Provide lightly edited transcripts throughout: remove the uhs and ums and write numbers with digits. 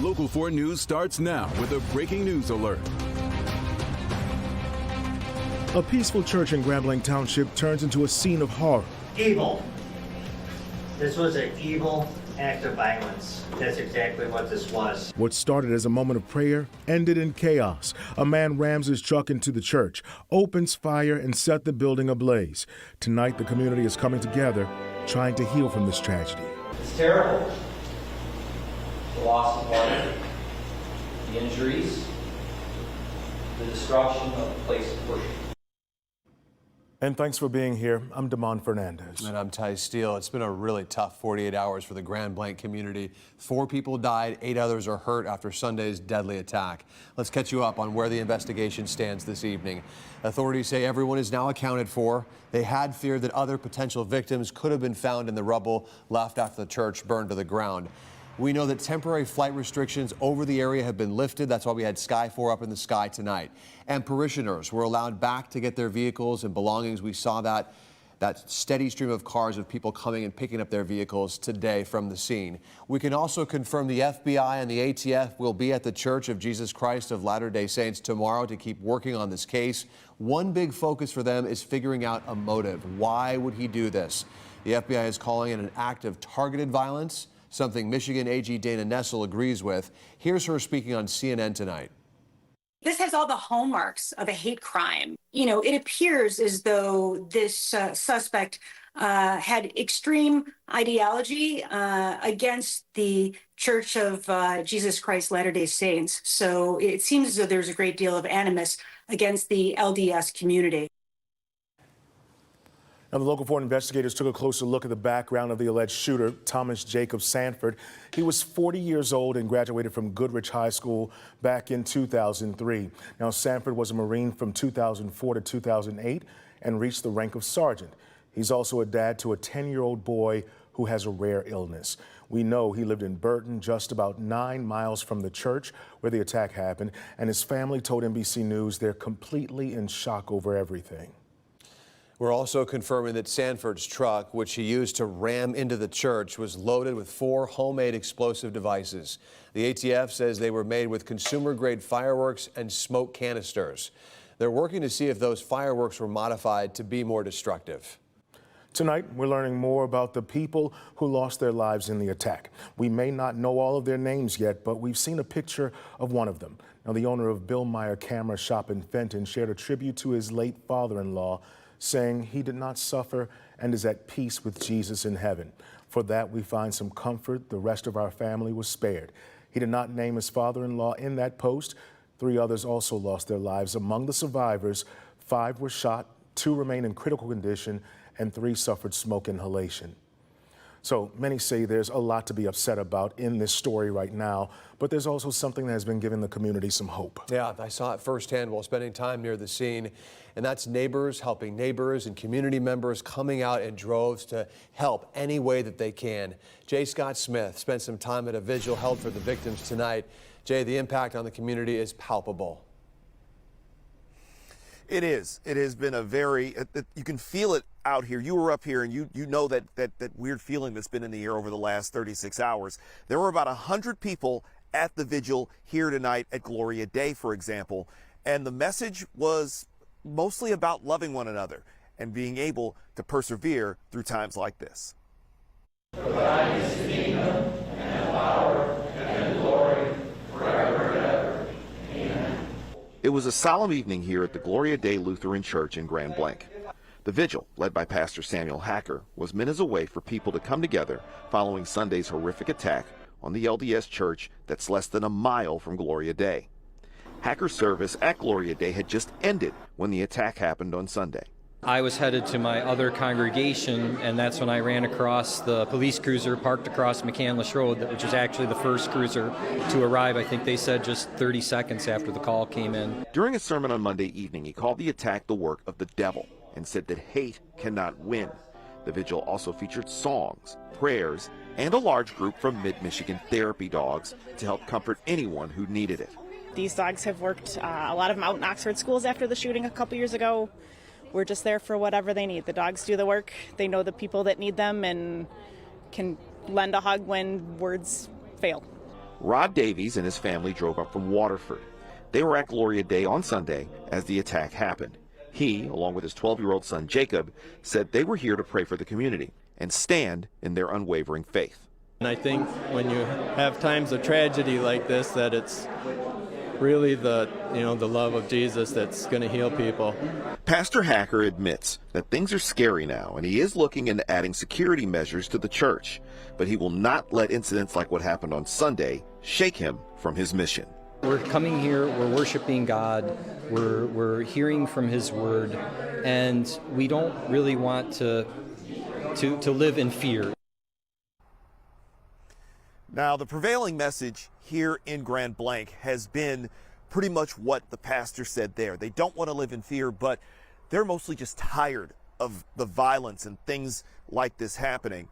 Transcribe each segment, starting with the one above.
Local 4 News starts now with a breaking news alert. A peaceful church in Blanc Township turns into a scene of horror. Evil. This was an evil act of violence. That's exactly what this was. What started as a moment of prayer ended in chaos. A man rams his truck into the church, opens fire, and set the building ablaze. Tonight, the community is coming together, trying to heal from this tragedy. It's terrible. The loss of life, the injuries, the destruction of the place of worship. And thanks for being here. I'm Damon Fernandez. And I'm Ty Steele. It's been a really tough 48 hours for the Grand Blanc community. 4 people died, 8 others are hurt after Sunday's deadly attack. Let's catch you up on where the investigation stands this evening. Authorities say everyone is now accounted for. They had feared that other potential victims could have been found in the rubble left after the church burned to the ground. We know that temporary flight restrictions over the area have been lifted. That's why we had Sky 4 up in the sky tonight. And parishioners were allowed back to get their vehicles and belongings. We saw that steady stream of cars of people coming and picking up their vehicles today from the scene. We can also confirm the FBI and the ATF will be at the Church of Jesus Christ of Latter-day Saints tomorrow to keep working on this case. One big focus for them is figuring out a motive. Why would he do this? The FBI is calling it an act of targeted violence, something Michigan AG Dana Nessel agrees with. Here's her speaking on CNN tonight. This has all the hallmarks of a hate crime. You know, it appears as though this suspect had extreme ideology against the Church of Jesus Christ Latter-day Saints. So it seems as though there's a great deal of animus against the LDS community. Now, the Local 4 investigators took a closer look at the background of the alleged shooter, Thomas Jacob Sanford. He was 40 years old and graduated from Goodrich High School back in 2003. Now, Sanford was a Marine from 2004 to 2008 and reached the rank of sergeant. He's also a dad to a 10-year-old boy who has a rare illness. We know he lived in Burton, just about 9 miles from the church where the attack happened, and his family told NBC News they're completely in shock over everything. We're also confirming that Sanford's truck, which he used to ram into the church, was loaded with 4 homemade explosive devices. The ATF says they were made with consumer-grade fireworks and smoke canisters. They're working to see if those fireworks were modified to be more destructive. Tonight, we're learning more about the people who lost their lives in the attack. We may not know all of their names yet, but we've seen a picture of one of them. Now, the owner of Bill Meyer Camera Shop in Fenton shared a tribute to his late father-in-law, saying he did not suffer and is at peace with Jesus in heaven. For that, we find some comfort. The rest of our family was spared. He did not name his father-in-law in that post. 3 others also lost their lives. Among the survivors, 5 were shot, 2 remain in critical condition, and 3 suffered smoke inhalation. So many say there's a lot to be upset about in this story right now, but there's also something that has been giving the community some hope. Yeah, I saw it firsthand while spending time near the scene, and that's neighbors helping neighbors and community members coming out in droves to help any way that they can. Jay Scott Smith spent some time at a vigil held for the victims tonight. Jay, the impact on the community is palpable. It is. It has been a very, you can feel it out here. You were up here and you know that weird feeling that's been in the air over the last 36 hours. There were about 100 people at the vigil here tonight at Gloria Dei, for example. And the message was mostly about loving one another and being able to persevere through times like this. For thine is the kingdom and the power and the glory forever and ever. Amen. It was a solemn evening here at the Gloria Dei Lutheran Church in Grand Blanc. The vigil, led by Pastor Samuel Hacker, was meant as a way for people to come together following Sunday's horrific attack on the LDS church that's less than a mile from Gloria Dei. Hacker's service at Gloria Dei had just ended when the attack happened on Sunday. I was headed to my other congregation, and that's when I ran across the police cruiser parked across McCandless Road, which was actually the first cruiser to arrive. I think they said just 30 seconds after the call came in. During a sermon on Monday evening, he called the attack the work of the devil and said that hate cannot win. The vigil also featured songs, prayers, and a large group from Mid-Michigan therapy dogs to help comfort anyone who needed it. These dogs have worked a lot of them out in Oxford schools after the shooting a couple years ago. We're just there for whatever they need. The dogs do the work. They know the people that need them and can lend a hug when words fail. Rod Davies and his family drove up from Waterford. They were at Gloria Dei on Sunday as the attack happened. He, along with his 12-year-old son Jacob, said they were here to pray for the community and stand in their unwavering faith. And I think when you have times of tragedy like this, that it's really the love of Jesus that's going to heal people. Pastor Hacker admits that things are scary now, and he is looking into adding security measures to the church, but he will not let incidents like what happened on Sunday shake him from his mission. We're coming here, we're worshiping God, we're hearing from His Word, and we don't really want to live in fear. Now, the prevailing message here in Grand Blanc has been pretty much what the pastor said there. They don't want to live in fear, but they're mostly just tired of the violence and things like this happening.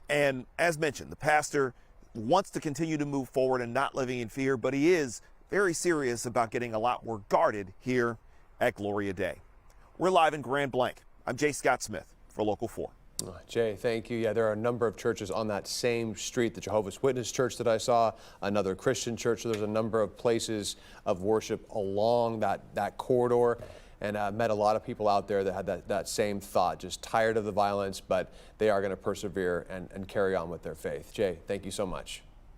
And as mentioned, the pastor wants to continue to move forward and not living in fear, but he is very serious about getting a lot more guarded here at Gloria Dei. We're live in Grand Blanc. I'm Jay Scott Smith for Local 4. Jay, thank you. Yeah, there are a number of churches on that same street, the Jehovah's Witness church that I saw, another Christian church. So there's a number of places of worship along that corridor, and I met a lot of people out there that had that same thought, just tired of the violence, but they are going to persevere and carry on with their faith. Jay, thank you so much.